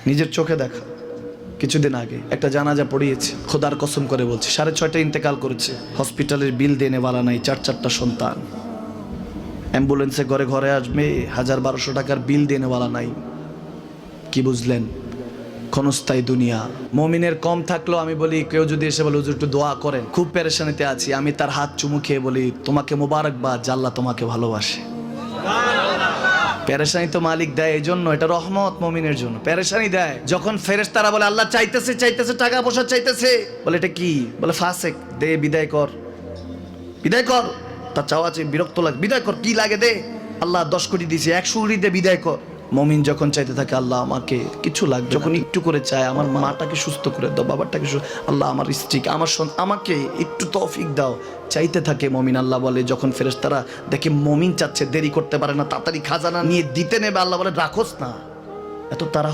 নিজের চোখে দেখা। কিছুদিন আগে একটা জানাজা পড়িয়েছে, খোদার কসম করে বলছে 6:30 ইন্তেকাল করেছে। হসপিটালের বিল দেনেওয়ালা নাই, 4 সন্তান। অ্যাম্বুলেন্সে ঘরে ঘরে আসবে, 1000-1200 টাকার বিল দেনেওয়ালা নাই। কি বুঝলেন? ক্ষণস্থায়ী দুনিয়া। মুমিনের কম থাকলেও আমি বলি, কেউ যদি এসে বলে হুজুর একটু দোয়া করেন, খুব পেরেশানিতে আছি, আমি তার হাত চুমু খেয়ে বলি তোমাকে মোবারকবাদ, আল্লাহ তোমাকে ভালোবাসে। পেরেশানি তো মালিক দেয়, এই জন্য এটা রহমত মুমিনের জন্য। পেরেশানি দেয় যখন ফেরেশতারা বলে আল্লাহ চাইতেছে চাইতেছে, টাকা পয়সা চাইতেছে, বলে এটা কি? বলে ফাসেক, দে বিদায় কর, বিদায় কর। তার চাওয়া আছে, বিরক্ত লাগে, বিদায় কর, কি লাগে দে। আল্লাহ 10 কোটি দিয়েছে, 100 কোটি দে, বিদায় কর। মুমিন যখন চাইতে থাকে আল্লাহ আমাকে কিছু লাগবে, যখন একটু করে চায় আমার মাটাকে সুস্থ করে দাও, বাবাটাকে আল্লাহ আমার স্ত্রীকে, আমার আমাকে একটু তৌফিক দাও, চাইতে থাকে মুমিন। আল্লাহ বলে যখন ফেরেশতারা দেখে মুমিন চাচ্ছে, দেরি করতে পারে না, তাড়াতাড়ি খাজানা নিয়ে দিতে নেবে, আল্লাহ বলে রাখোস না, এত তারা